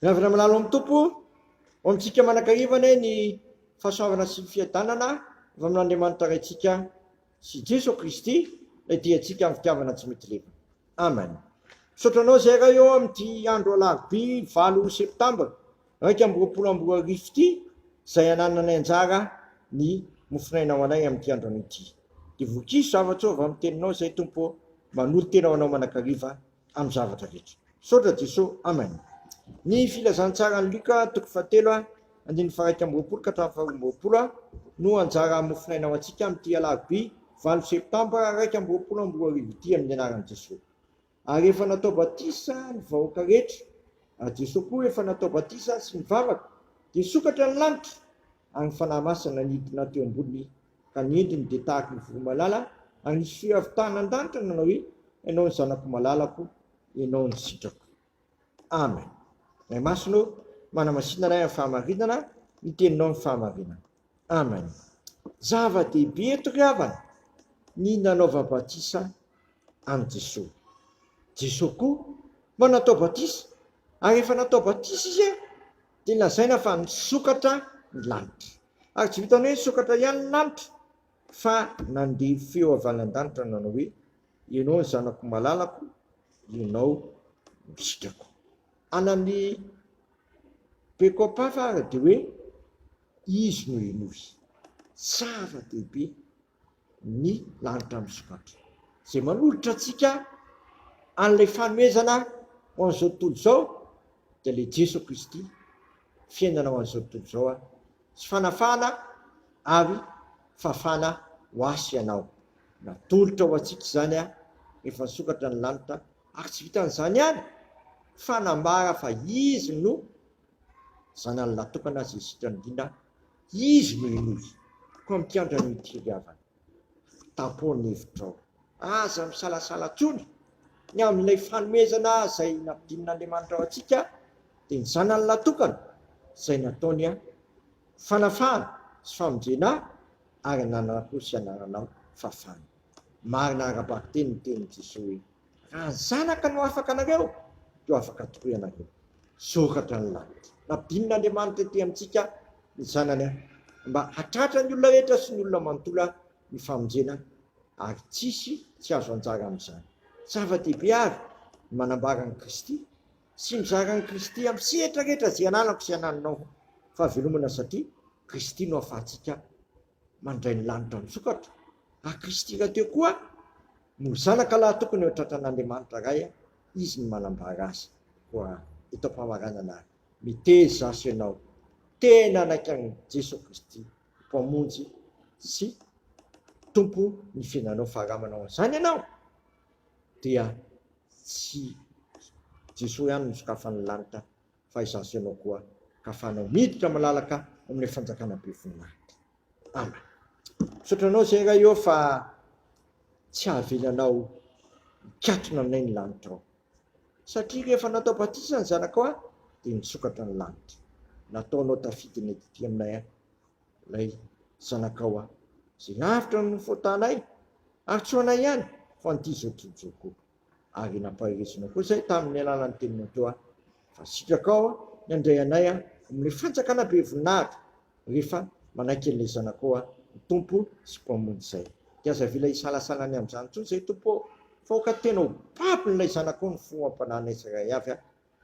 Ravina malalo amin'ny tompo, amintsika manankarivana ny fahasoavana sy ny fiadanana avy amin'Andriamanitra raitsika sy Jesosy Kristy ilay diantsika amin'ny fitiavana tsy mety levana. Amen. Misaotranao zay raha eo amin'ity andro alarobia 9 septambra 2024 ity, izay anananay anjara ny mofinainao anay amin'ity andro ity. Dia vokiso zavatra avy amin'ny teninao zay tompo, manolo tena ho anao manakariva amin'ny zavatra rehetra. Misaotra Jesosy. Amen. Ny filazantsara ny Luka 7:1-20 no anjara mofinainao antsika amin'ity alarobia 9 septambra 2024 ity amin'ny anaran'i Jesosy. Ary efa natao batisa ny vahoaka rehetra, ary Jesosy koa efa natao batisa sy ny vavaka, dia sokatra ny lanitra ary ny fanahy masina nidina teo amboniny ka niendriny dia tahaka ny voromalala, ary nisy feo avy tany an-danitra nanao hoe: ianao ny zanako malalako, ianao ny sitrako. Amen. Nay masino manamasinana amin'ny fahamarinana, ny teninao ny fahamarinana. Amen. Zava-dehibe eto ry havana ny nanaova batisa amin'ny Jesosy. Jesosy koa mba natao batisa, ary efa natao batisa izy dia lazaina fa nisokatra ny lanitra. Ary tsy vitany hoe nisokatra ihany ny lanitra, fa nandeha feo avy any an-danitra nanao hoe: ianao ny zanako malalako, ianao ny sitrako. Anan'ny Bekopafa dia hoe izy no enohy. Zava-dehibe ny lanitra misokatra, izay manolotra antsika an'ilay fanomezana ho an'izao tontolo izao, dia ilay Jesosy Kristy fiainana ho an'izao tontolo izao, sy fanafana ary fafana ho asy ianao. Natolotra ho antsika izany efa nisokatra ny lanitra, ary tsy vitan'izany ihany, fanambara fa izy no zanany natokana izay sitrany indrindra, izy no enohy. Koa amin'ity andro ity ry havana, tapohan'ny hevitrao, aza misalasala tsony ny amin'ilay fanomezana izay nampidinin'Andriamanitra ao antsika, dia ny zanany natokana izay nataony fanafana sy famonjena, ary nanana koa sy anaranao fafana. Marina ara-bakiteny ny tenin'i Jesosy hoe: raha ny zanaka no afaka anareo, dia afaka tokoa ianareo. Sokatra ny lanitra. Nampidinin'Andriamanitra ety amintsika ny zanany mba hatratra ny olona rehetra sy ny olona manontolo ny famonjena, ary tsisy tsy azo anjara amin'izany. Zava-dehibe ary manambara ny Kristy sy mizara ny Kristy amin'ny sehatra rehetra izay ananako sy ananinao fahavelomana, satria Kristy no ahafahantsika mandray ny lanitra misokatra. Ary Kristy raha teo koa no zanaka lahy tokony ho tratran'Andriamanitra ray, izy ny manambara azy. Koa eto am-pamaranana miteza aso ianao, tena naikan'i Jesosy Kristy mpamonjy sy tompo ny fiainanao, faharamanao an'izany ianao, dia tsy Jesosy ihany no sokafan'ny lanitra, fa izaso ianao koa ka fanao miditra malalaka amin'ny fanjakana be voninahitra. Amen. Misaotranao zay raha eo fa tsy hahavelanao mikatona aminay ny lanitra ao, satria rehefa natao batisa ny zanakao dia nisokatra ny lanitra. Nataonao tafidiny ety aminay ilay zanakao izay lavitra no fotanay, ary tsy ho anay ihany fa n'ity zao tontolo koa. Ary nampaherezinao koa izay tamin'ny alalan'ny teninao teo fa sitrakao ny andray anay amin'ny fanjakana be voninahitra, rehefa manaiky an'ilay zanakao ny tompo sy mpamonjy izay. Dia aza vila hisalasalany amin'izany intsony izay tompo, fa oka tena ho papin'ilay zanakao ny foam-pananay iray avy,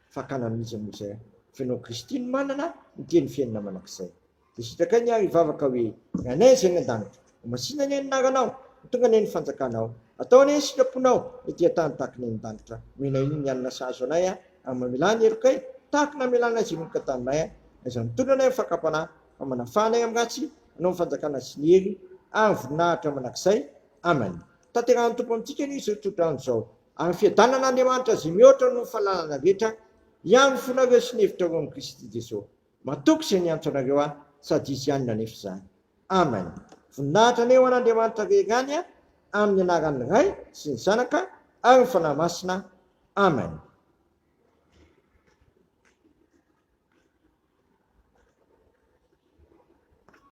fa kanamiza moa izay fenao Kristy no manana ny teny fiainana manakizay. Dia sitrakay ny ary hivavaka hoe: anay izay ny an-danitra, masina ny anaranao, tonga ny fanjakanao, atao any sitraponao ety an-tany tahaka ny an-danitra. Menao iny ny anona sahazo anay ary mamelany herokay tahaka namelana azy manomboka taminay, izay mitondra anay amin'ny fakapanahy, fa manafanay amin'ny ratsy anao ny fanjakana sy ny hery ary voninahitra manakizay. Amen. Tanterahan'ny tompo amintsika ny izao tontolo izao, ary fiadanan'Andriamanitra izay mihoatra no fahalalana rehetra ihany fonareo sy ny hevitra reo amin'ny Kristy Jesosy. Matoky izay niantso anareo sady izy ihany nanefa izany. Amen. Voninahitra ny eo an'Andriamanitra rerany amin'ny anaran'ny Ray sy ny Zanaka ary ny fanahy masina. Amen.